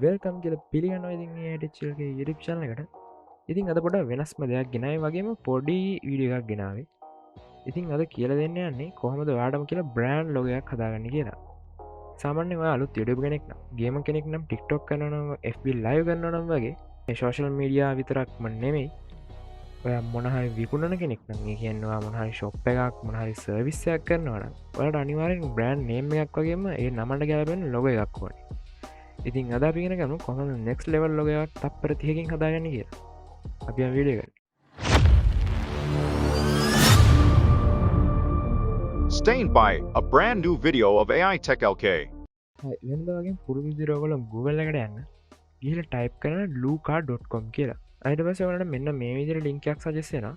Welcome කියලා පිළිගන්නවා ඉතින් මේ ඇඩිච්චල්ගේ YouTube channel එකට. ඉතින් අද පොඩ්ඩක් වෙනස්ම දෙයක් ගෙනාවේ වගේම පොඩි වීඩියෝ එකක් ගෙනාවේ. ඉතින් අද කියලා දෙන්න යන්නේ කොහොමද ඔයාලටම කියලා බ්‍රෑන්ඩ් ලොගෝ එකක් හදාගන්නේ කියලා. සාමාන්‍යයෙන් ඔයා අලුත් YouTube කෙනෙක් නම්, ගේමර් කෙනෙක් නම් TikTok කරනවා නම්, FB live කරනවා නම් වගේ මේ social media විතරක්ම නෙමෙයි. ඔයා මොන හරි විකුණන කෙනෙක් නම්, ඒ කියන්නේ ඔයා මොන හරි shop එකක්, මොන හරි service එකක් කරනවා නම්, ඔයාලට අනිවාර්යෙන් brand name එකක් වගේම ඒ නමට ගැලපෙන ලොගෝ එකක් ඕනේ. ඉතින් අද අපි ඉගෙන ගමු කොහොමද next level ලොගෝ එකක් තප්පර 30කින් හදාගන්නේ කියලා. අපි යමු වීඩියෝ එකට. Stained by a brand new video of AI Tech LK. හරි වෙනද වගේ පුරුදු විදිහට ඔයගොල්ලෝ Google එකට යන්න. ගිහලා type කරන luca.com කියලා. ඊට පස්සේ ඔයාලට මෙන්න මේ විදිහට link එකක් suggest වෙනවා.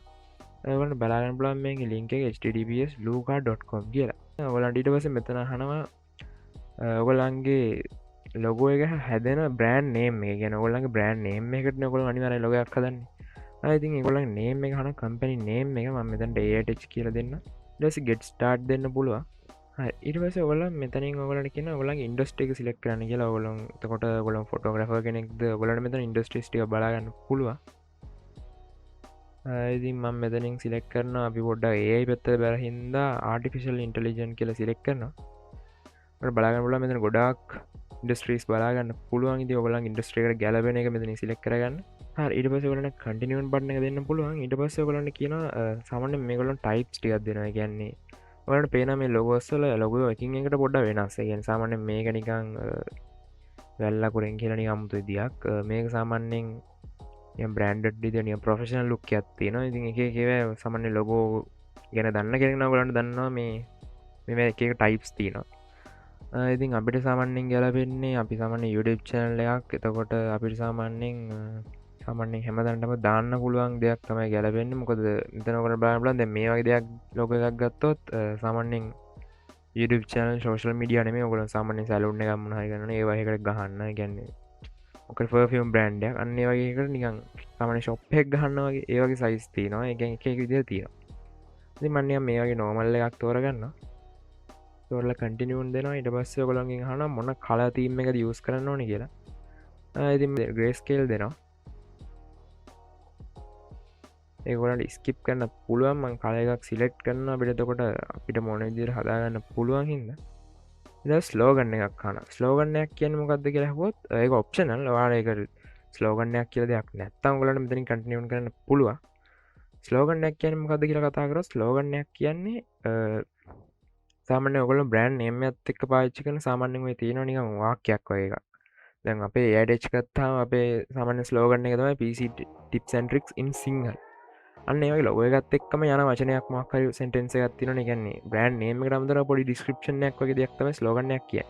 ඔයගොල්ලන්ට බලා ගන්න පුළුවන් මේකේ link එක https luca.com කියලා. ඔයගොල්ලන්ට ඊට පස්සේ මෙතන අහනවා ඔයගොල්ලන්ගේ ලොගෝ එක හැදෙන බ්‍රෑන්ඩ් නේම් එක. කියන්නේ ඔයගොල්ලන්ගේ බ්‍රෑන්ඩ් නේම් එකකට ඔයගොල්ලෝ අනිවාර්යයෙන් ලොගෝ එකක් හදන්නේ. ඉතින් ඒගොල්ලන්ගේ නේම් එක අහන කම්පැනි නේම් එක මම මෙතනට AITech කියලා දෙන්න. ඊට පස්සේ get start දෙන්න පුළුවන්. හරි ඊට පස්සේ ඔයගොල්ලෝ මෙතනින් ඔයගොල්ලන්ට කියන ඔයගොල්ලන්ගේ ඉන්ඩස්ට්‍රි එක සිලෙක්ට් කරන්න කියලා. ඔයගොල්ලෝ එතකොට ඔයගොල්ලෝ ෆොටෝග්‍රැෆර් කෙනෙක්ද ඔයගොල්ලන්ට මෙතන ඉන්ඩස්ට්‍රීස් ටික බලා ගන්න පුළුවන්. ඉතින් මම මෙතනින් සිලෙක්ට් කරනවා අපි පොඩ්ඩක් AI පැත්තට බැල හින්දා ආටිෆිෂල් ඉන්ටෙලිජන්ස් කියලා සිලෙක්ට් කරනවා. ඔයාලට බලා ගන්න පුළුවන් මෙතන ගොඩාක් ඉන්ඩස්ට්‍රීස් බලා ගන්න පුළුවන්. ඉතින් ඔයගොල්ලන්ගේ ඉන්ඩස්ට්‍රි එකට ගැලපෙන එක මෙතනින් සිලෙක්ට් කරගන්න. හරි ඊට පස්සේ ඔයගොල්ලන්ට කන්ටිනියු බටන් එක දෙන්න පුළුවන්. ඊට පස්සේ ඔයගොල්ලන්ට කියනවා සාමාන්‍යයෙන් මේගොල්ලන් ටයිප්ස් ටිකක් දෙනවා. ඒ කියන්නේ ඔයාලට පේන මේ ලොගෝස් වල ලොගෝ එකින් එකට පොඩ්ඩක් වෙනස්. ඒ කියන්නේ සාමාන්‍යයෙන් මේක නිකන් වැල්ලකුරෙන් කියලා නිකන් අමුතු විදියක්. මේක සාමාන්‍යයෙන් නිකන් බ්‍රෑන්ඩඩ් විදියට නිකන් ප්‍රොෆෙෂනල් ලුක් එකක් තියෙනවා. ඉතින් එක එක ඒවා සාමාන්‍ය ලොගෝ ගැන දන්න කෙනෙක් නම් ඔයගොල්ලන්ට දන්නවා මේ එක එක ටයිප්ස් තියෙනවා. ඉතින් අපිට සාමාන්‍යයෙන් ගැලපෙන්නේ අපි සාමාන්‍ය YouTube channel එකක්. එතකොට අපිට සාමාන්‍යයෙන් හැමදාටම දාන්න පුළුවන් දෙයක් තමයි ගැලපෙන්නේ. මොකද මෙතන ඔයගොල්ලෝ බලන්න පුළුවන් දැන් මේ වගේ දෙයක් ලොගෝ එකක් ගත්තොත් සාමාන්‍යයෙන් YouTube channel social media නෙමෙයි ඔයගොල්ලෝ සාමාන්‍යයෙන් සැලූන් එකක් මොන හරි කරනවා ඒ වගේ එකකට ගහන්න. ඒ කියන්නේ මොකද perfume brand එකක් අන්න ඒ වගේ එකකට නිකන් සාමාන්‍ය shop එකක් ගහනවා වගේ ඒ වගේ size තියෙනවා. ඒ කියන්නේ එක එක විදිහට තියෙනවා. ඉතින් මම නිකන් මේ වගේ normal එකක් තෝරගන්නවා. තෝරලා continue දෙනවා. ඊට පස්සේ ඔයගොල්ලන්ගෙන් අහනවා මොන color theme එකද use කරන්න ඕනේ කියලා. ඉතින් grayscale දෙනවා. ඒගොල්ලන්ට skip කරන්න පුළුවන්. මම color එකක් select කරනවා. අපිට එතකොට අපිට මොන විදිහට හදාගන්න පුළුවන් හින්දා. ඊට ස්ලෝගන් එකක් අහනවා. ස්ලෝගන් එකක් කියන්නේ මොකක්ද කියලා අහුවොත් ඒක optional. ඔයාලා ඒක ස්ලෝගන් එකක් කියලා දෙයක් නැත්තම් ඔයගොල්ලන්ට මෙතනින් continue කරන්න පුළුවන්. ස්ලෝගන් එකක් කියන්නේ මොකක්ද කියලා කතා කරොත් ස්ලෝගන් එකක් කියන්නේ සාමාන්‍ය ඔයගොල්ලෝ බ්‍රෑන්ඩ් නේම් එකත් එක්ක පාවිච්චි කරන සාමාන්‍යයෙන් ඔය තියෙනවා නිකන් වාක්‍යයක් වගේ එකක්. දැන් අපේ AdH ගත්තාම අපේ සාමාන්‍ය ස්ලෝගන් එක තමයි PC tips and tricks in Sinhala. අන්න ඒ වගේ ලොගෝ එකත් එක්කම යන වචනයක් මොකක් හරි සෙන්ටෙන්ස් එකක් තියෙනවනේ. ඒ කියන්නේ බ්‍රෑන්ඩ් නේම් එකට අමතරව පොඩි ඩිස්ක්‍රිප්ෂන් එකක් වගේ දෙයක් තමයි ස්ලෝගන් එකක් කියන්නේ.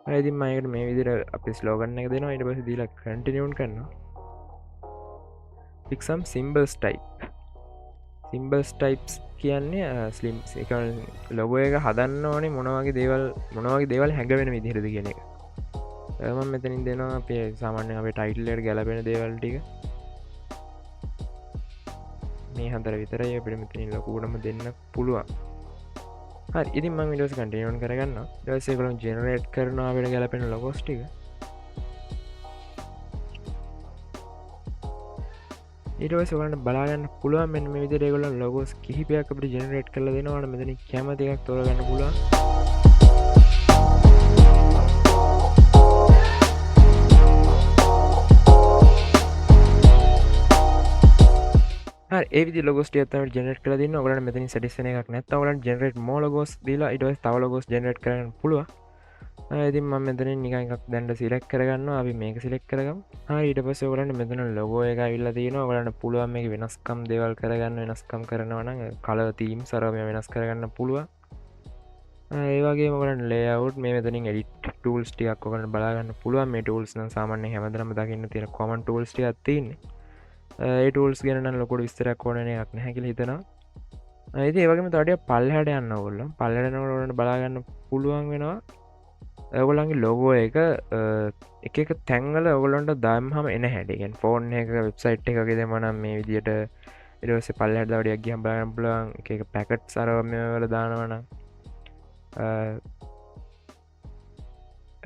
හරි ඉතින් මම ඒකට මේ විදිහට අපි ස්ලෝගන් එක දෙනවා. ඊට පස්සේ දීලා කන්ටිනියු කරනවා. pick some symbols type. symbols types කියන්නේ ස්ලිම් ලොගෝ එක හදන්න ඕනේ මොන වගේ දේවල් හැඟවෙන විදිහටද කියන එක. මම මෙතනින් දෙනවා අපේ සාමාන්‍යයෙන් අපේ ටයිටල් එකට ගැලපෙන දේවල් ටික. මේ හතර විතරයි අපිට මෙතනින් ලොකුවටම දෙන්න පුළුවන්. හරි ඉතින් මම ඊට පස්සේ කන්ටිනියු කරගන්නවා. ඊට පස්සේ ඒගොල්ලෝ ජෙනරේට් කරනවා අපිට ගැලපෙන ලොගෝස් ටික. ඊට පස්සේ ඔයාලට බලා ගන්න පුළුවන් මෙන්න මේ විදිහට ඒගොල්ලෝ ලොගෝස් කිහිපයක් අපිට ජෙනරේට් කරලා දෙනවා. ඔයාලට මෙතනින් කැමති එකක් තෝරගන්න පුළුවන්. හරි ඒ විදිහේ ලොගෝස් ටිකක් තමයි ජෙනරේට් කරලා දෙන්න. ඔයගොල්ලන්ට මෙතනින් සැටිස්ෆයි එකක් නැත්නම් ඔයගොල්ලන්ට ජෙනරේට් more logos දීලා ඊට පස්සේ තව ලොගෝස් ජෙනරේට් කරගන්න පුළුවන්. ඉතින් මම මෙතනින් නිකන් එකක් දැන් සිලෙක්ට් කරගන්නවා. අපි මේක සිලෙක්ට් කරගමු. හරි ඊට පස්සේ ඔයගොල්ලන්ට මෙතන ලොගෝ එක ඇවිල්ලා තියෙනවා. ඔයගොල්ලන්ට පුළුවන් මේක වෙනස්කම් දේවල් කරගන්න. වෙනස්කම් කරනවා නම් color themes අරව මේ වෙනස් කරගන්න පුළුවන්. ඒ වගේම ඔයගොල්ලන්ට layout මේ මෙතනින් edit tools ටිකක් ඔයගොල්ලන්ට බලා ගන්න පුළුවන්. මේ tools නම් සාමාන්‍යයෙන් හැමදාම දකින්න තියෙන common tools ටිකක් තියෙන්නේ. ඒ ටූල්ස් ගැන නම් ලොකුට විස්තරයක් ඕන එකක් නැහැ කියලා හිතනවා. ඉතින් ඒ වගේම තව ටිකක් පල්ලෙහාට යන්න ඕගොල්ලෝ. පල්ලෙහාට යනකොට ඔයාලට බලා ගන්න පුළුවන් වෙනවා. ඔයගොල්ලන්ගේ ලොගෝ එක එක තැන්වල ඔයගොල්ලන්ට දාන්නම එන හැටි. ඒ කියන්නේ ෆෝන් එක වෙබ්සයිට් එකක දෙම නම් මේ විදියට ඊට පස්සේ පල්ලෙහාට තව ටිකක් ගියම බලා ගන්න පුළුවන්. එක එක පැකට්ස් අරව මේ වල දානවා නම්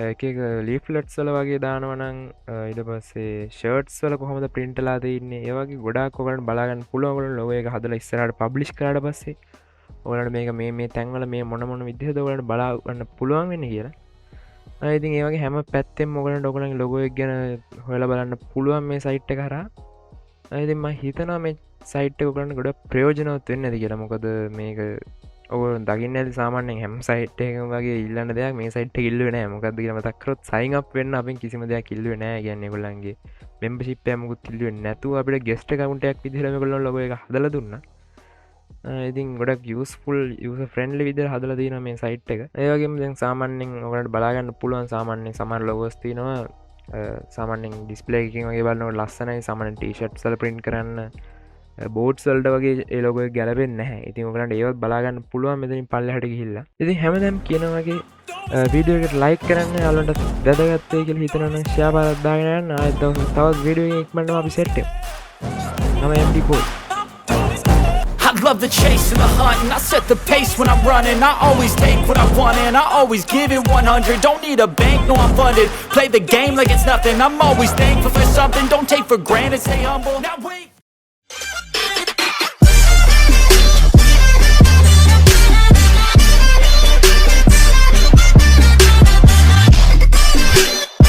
එක ලීෆලට්ස් වල වගේ දානවනං ඉට පස්සේ ෂර්ට්ස් වල කොහොමද ප්‍රින්ටලාද ඉන්න ඒවගේ ගොඩක් කොකට බලාගන්න පුළුවගල ලොව එක හදල ඉස්සරට පබ්ලිස් කරට පස්සේ ඕලට මේ තැන්වල මේ මොනමොන විදිහදවලට බලාගන්න පුළුවන් වෙන්න කියලා ඉතින් ඒවගේ හැම පැත්තෙන් මොකට ඩොකන ලොගොක් ගැන හොල බලන්න පුළුවන් මේ සයිට්ට කරා ඇතිම හිතනා මේ සයිට්ක කරන්න ගොඩ ප්‍රයෝජනවත් වෙන්න ඇති කියලා මොකද මේක ඔ දකින්න ඇති සාමාන්‍යෙන් හැම සයිට් එක වගේ ඉල්ලන්න දෙයක් මේ සයිට් ඉල්ලුව නෑ මොකද කියල මතක්කරොත් සයින්ක් වෙන්න අපින් කිසිම දෙයක් ඉල්ලුව නෑ ගැන්න ගොල්ලන්ගේ මෙම්බශිප් යමකුත් ඉල්ලුව නැතු අපට ගෙස්ට කවුන්ටයක් විදිරම කොල්ල ලොබ එක හදල දුන්න ඉතින් ගොඩක් යස්ෆුල් යස ෆ්‍රන්ඩලි විදිර හදල දන මේ සයිට් එක ඒවගේම දැන් සාමාන්‍යෙන් ඔකට බලාගන්න පුළුවන් සාමාන්‍යෙන් සමන් ලොගස්තිනවා සාමාන්‍යෙන් ඩිස්පලේකින් වගේ බලන්නට ලස්සනයි සමන ටීෂට් සල පින්ට් කරන්න බෝඩ් සල්ට වගේ ඒලොග ගැලපෙන් නැහැ ඉතින් ඔකට ඒවත් බලාගන්න පුළුවන් මෙතින් පල්ලහට ගිහිල්ලා ඉතින් හැමදැම් කියනවගේ වීඩියෝකට ලයික් කරන්න අලට වැදගත්තය කියල හිතනන ශාපාරත්දාගෙනයන්න අද තවත් වීඩියෝ එක්මට අපි සෙට්ට නම AmdBoy I love the chase and the hunt, and I set the pace when I'm running. I always take what I want and I always give it 100. Don't need a bank, no I'm funded. Play the game like it's nothing. I'm always thankful for something. Don't take for granted, stay humble. Now wait.